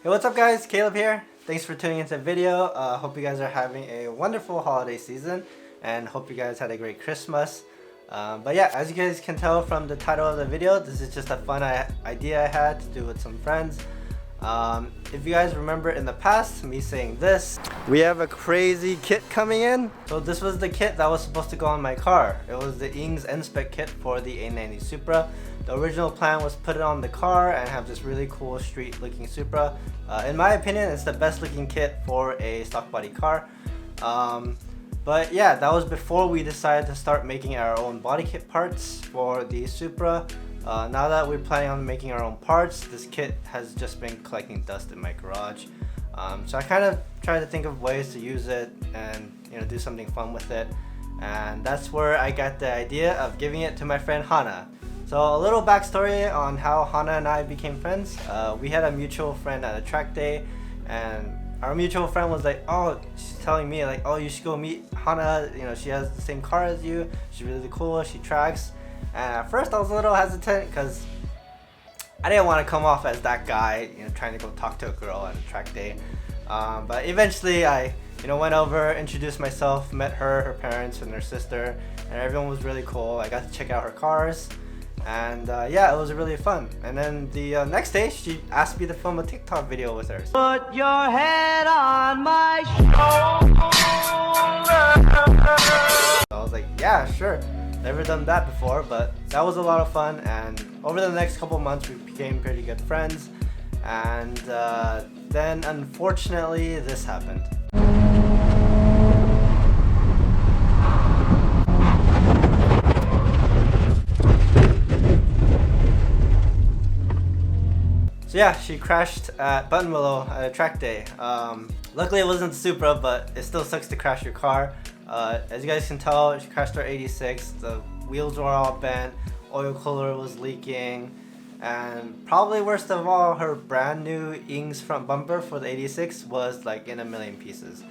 Hey, what's up guys? Caleb here. Thanks for tuning into the video. Hope you guys are having a wonderful holiday season and hope you guys had a great Christmas. But yeah, as you guys can tell from the title of the video, this is just a fun idea I had to do with some friends. If you guys remember in the past, me saying this, we have a crazy kit coming in. So this was the kit that was supposed to go on my car. It was the INGS N-Spec kit for the A90 Supra. The original plan was put it on the car and have this really cool street looking Supra. In my opinion, it's the best looking kit for a stock body car. But yeah, that was before we decided to start making our own body kit parts for the Supra. Now that we're planning on making our own parts, this kit has just been collecting dust in my garage. So I kind of tried to think of ways to use it and do something fun with it. And that's where I got the idea of giving it to my friend Hana. So a little backstory on how Hana and I became friends. We had a mutual friend at a track day, and our mutual friend was like, oh, she's telling me like, oh, you should go meet Hana. She has the same car as you. She's really cool. She tracks. And at first I was a little hesitant because I didn't want to come off as that guy, trying to go talk to a girl at a track day. But eventually I, went over, introduced myself, met her parents, and her sister, and everyone was really cool. I got to check out her cars. And yeah, it was really fun. And then the next day, she asked me to film a TikTok video with her. Put your head on my shoulder. So I was like, yeah, sure. Never done that before, but that was a lot of fun. And over the next couple months, we became pretty good friends. And then, unfortunately, this happened. So yeah, she crashed at Buttonwillow at a track day. Luckily it wasn't Supra, but it still sucks to crash your car. As you guys can tell, she crashed her 86. The wheels were all bent, oil cooler was leaking, and probably worst of all, her brand new INGS front bumper for the 86 was like in a million pieces.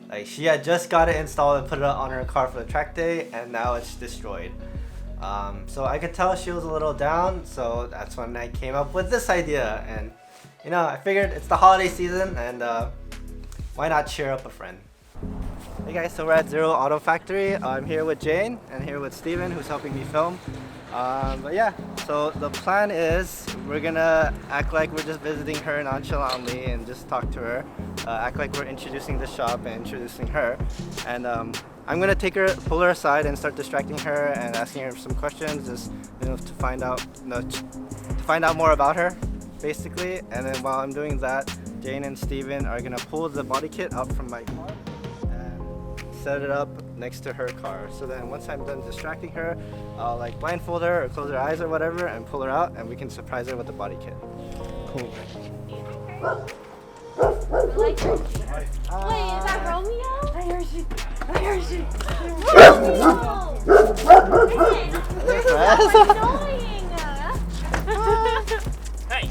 Like, she had just got it installed and put it on her car for the track day, and now it's destroyed. So I could tell she was a little down, so that's when I came up with this idea. And I figured it's the holiday season, and why not cheer up a friend? Hey guys, so we're at Zero Auto Factory. I'm here with Jane and here with Steven, who's helping me film. But yeah, so the plan is we're gonna act like we're just visiting her nonchalantly and just talk to her. Act like we're introducing the shop and introducing her. And I'm gonna pull her aside and start distracting her and asking her some questions, just to find out more about her, basically. And then while I'm doing that, Jane and Steven are gonna pull the body kit out from my car and set it up next to her car. So then once I'm done distracting her, I'll like blindfold her or close her eyes or whatever and pull her out, and we can surprise her with the body kit. Cool. Wait, is that Romeo? I heard you. Romeo! Annoying! Hey!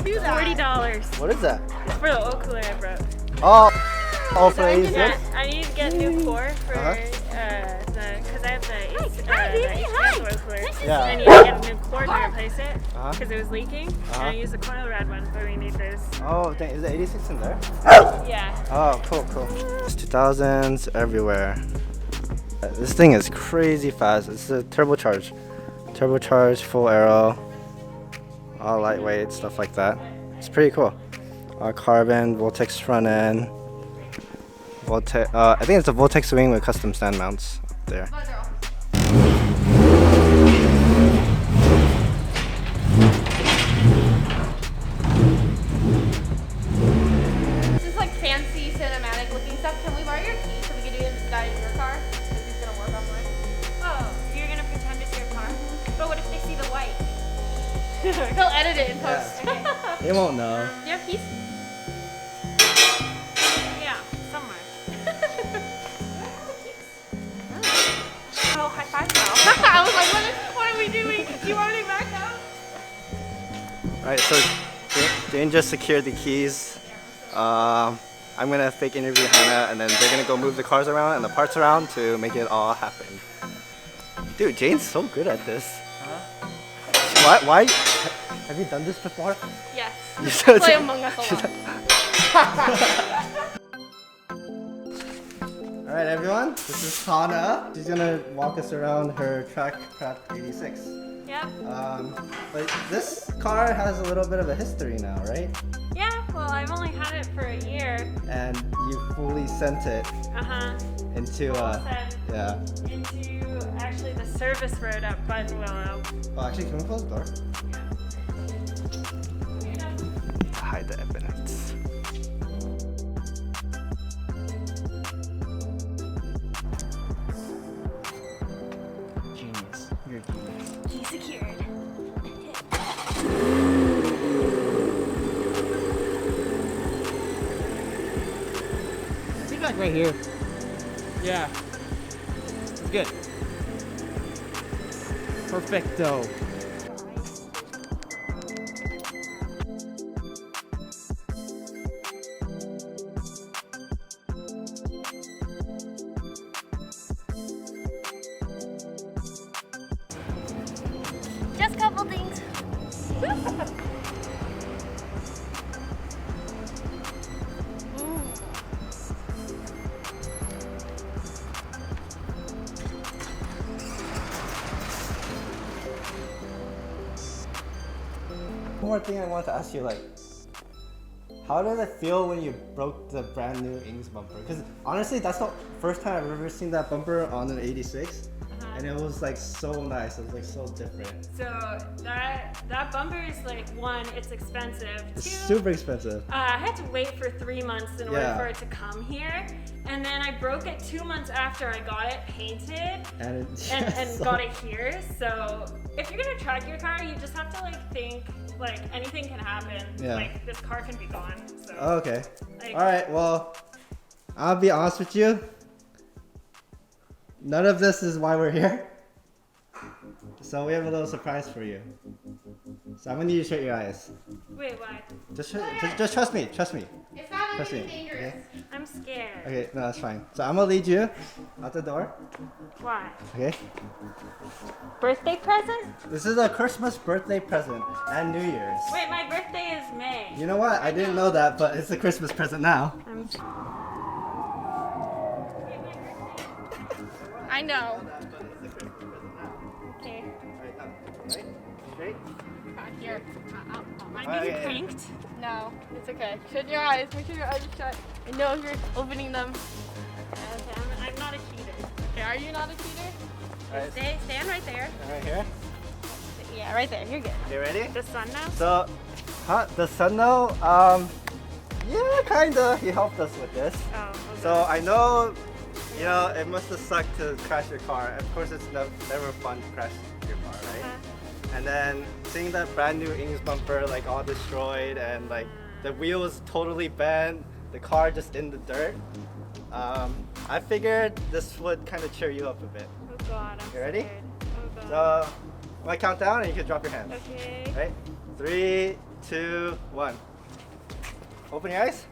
Do that. $40. What is that? It's for the oil cooler I brought. Oh, for 86? I need to get new core for because I have the oil cooler. Yeah. I need to get a new core to replace it because it was leaking. And I used the coil rod one, but we need this. Oh, dang, is the 86 in there? Yeah. Oh, cool. It's 2000s everywhere. This thing is crazy fast. It's a turbocharged, full aero, all lightweight, stuff like that. It's pretty cool. Carbon, Voltex front end. I think it's a Voltex wing with custom stand mounts up there. This is like fancy cinematic looking stuff. Can we borrow your keys so we can do that in your car? Because he's gonna work on mine. Oh, you're gonna pretend it's your car? But what if they see the white? They'll edit it in post. Okay. They won't know. Do you have keys? Yeah, somewhere. Oh, high five now. I was like, what are we doing? Do you want me back out? Alright, so Jane just secured the keys. I'm gonna fake interview Hana, and then they're gonna go move the cars around and the parts around to make it all happen. Dude, Jane's so good at this. Why? Have you done this before? Yes. Play Among Us a lot. Alright everyone, this is Hana. She's gonna walk us around her track prep 86. Yep. But this car has a little bit of a history now, right? Yeah, well, I've only had it for a year. And you fully sent it into into actually the service road up Buttonwillow. Oh, actually, can we close the door? Hide the evidence. Genius. You're a genius. Key secured. Seems like right here. Yeah. It's good. Perfecto. Just a couple things. One more thing I want to ask you, like, how did it feel when you broke the brand new INGS bumper? Because honestly, that's the first time I've ever seen that bumper on an 86. And it was like so nice. It was like so different. So that bumper is like, one, it's expensive. It's Two, super expensive. I had to wait for 3 months in order for it to come here. And then I broke it 2 months after I got it painted And got it here. So if you're gonna track your car, you just have to like think like anything can happen. Yeah. Like this car can be gone. So Okay. like, All right. Well, I'll be honest with you. None of this is why we're here. So we have a little surprise for you. So I'm gonna need you to shut your eyes. Wait, why? Just trust me. Trust me. It's not Trust me. anything dangerous. Okay? I'm scared. Okay. No, that's fine. So I'm gonna lead you out the door. Why? Okay. Birthday present? This is a Christmas birthday present and New Year's. Wait, my birthday is May. You know what? I didn't know that, but it's a Christmas present now. I know. Okay. Straight. Here. Am I being pranked? No, it's okay. Shut your eyes. Make sure your eyes are shut. I know you're opening them. Okay, I'm not a cheater. Okay, are you not a cheater? Alright. Stand right there. Right here. Yeah, right there. You're good. You ready? The sun now? So, the sun though, yeah, kinda. He helped us with this. Oh, okay. So I know, you know, it must have sucked to crash your car. Of course, it's never fun to crash your car, right? And then seeing that brand new INGS bumper like all destroyed and like the wheels totally bent, the car just in the dirt. I figured this would kind of cheer you up a bit. Oh god, I'm You ready? scared. Oh god. So, I'm gonna count down and you can drop your hands. Okay. Right? 3, 2, 1. Open your eyes.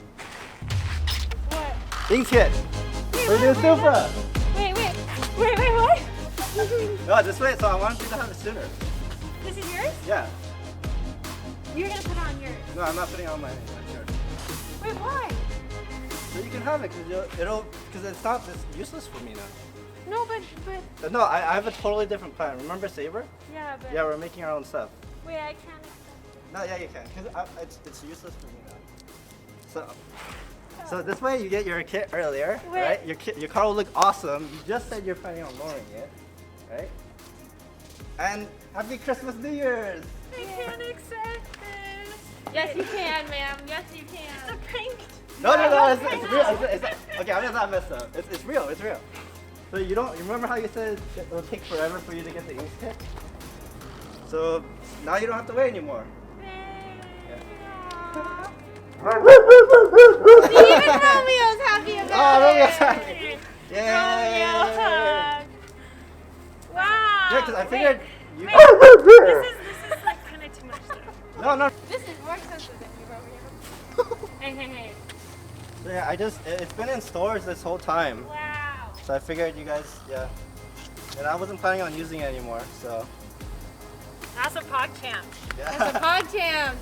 What? INGS kit. We're new Supra. Wait, what? No, this way. So I wanted you to have it sooner. This is yours? Yeah. You're gonna put it on yours. No, I'm not putting it on my shirt. Wait, why? So you can have it because it's not this useless for me now. No, but No, I have a totally different plan. Remember Saber? yeah, but Yeah, we're making our own stuff. wait, I can't. No, yeah, you can. Because it's useless for me now. So this way you get your kit earlier, Wait. right? Your car will look awesome. You just said you're planning on lowering it, right? And happy Christmas, New Year's! I can't accept this. Yes, you can, ma'am. Yes, you It's a can. prank. No, it's real. Okay, I'm just not messed up. It's real. It's real. So you remember how you said it will take forever for you to get the INGS kit? So now you don't have to wait anymore. Even Romeo's happy about Oh, it. Romeo's happy. Yay! Wow. Yeah, because I figured you. This is like kind of too much though. No. This is more expensive than you, Romeo. Hey. So yeah, it's been in stores this whole time. Wow. So I figured you guys, yeah. And I wasn't planning on using it anymore, so. That's a PogChamp. Yeah. That's a PogChamp.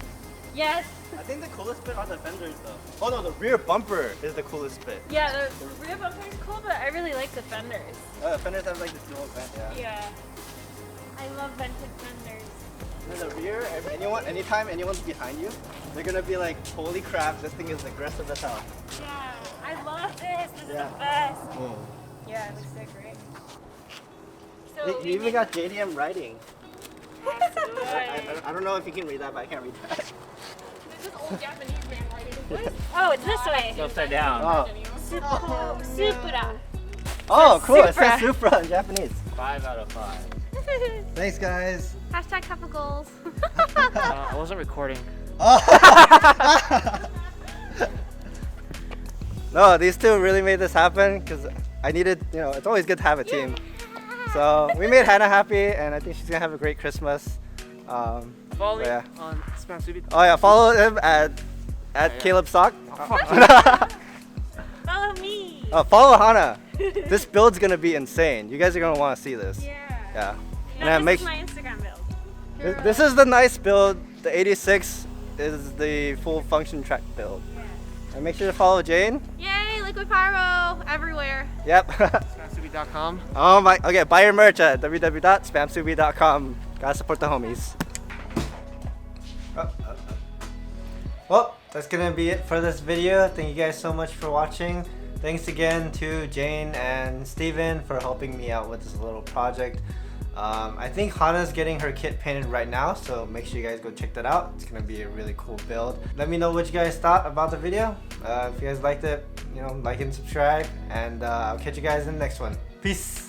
Yes. I think the coolest bit are the fenders though. Oh no, the rear bumper is the coolest bit. Yeah, the rear bumper is cool, but I really like the fenders. The fenders have like this dual vent, yeah. Yeah. I love vented fenders. And then the rear, anytime anyone's behind you, they're gonna be like, holy crap, this thing is aggressive as hell. Yeah, I love this. This is Yeah. the best. Oh. Yeah, it looks so great. So You even got JDM writing. Absolutely. I don't know if you can read that, but I can't read that. This is old Japanese handwriting. Oh, it's this way. It's upside down. Oh, Supra. oh cool, it Supra. says Supra in Japanese. 5 out of 5. Thanks guys. Hashtag cup of goals. I wasn't recording. No, these two really made this happen because I needed, it's always good to have a team. So we made Hana happy, and I think she's gonna have a great Christmas. Follow me on Spam Subi. Oh yeah, follow him at Caleb Sock. Follow me. Follow Hana. This build's gonna be insane. You guys are gonna want to see this. Yeah. Yeah. This is my Instagram build. This is the nice build. The 86 is the full function track build. Yeah. And make sure to follow Jane. Yay, liquid pyro everywhere. Yep. SpamSubi.com. Oh my. Okay, buy your merch at www.spamsubi.com. Gotta support the homies. Well, that's gonna be it for this video. Thank you guys so much for watching. Thanks again to Jane and Steven for helping me out with this little project. I think Hana's getting her kit painted right now, so make sure you guys go check that out. It's gonna be a really cool build. Let me know what you guys thought about the video. If you guys liked it, like and subscribe, and I'll catch you guys in the next one. Peace.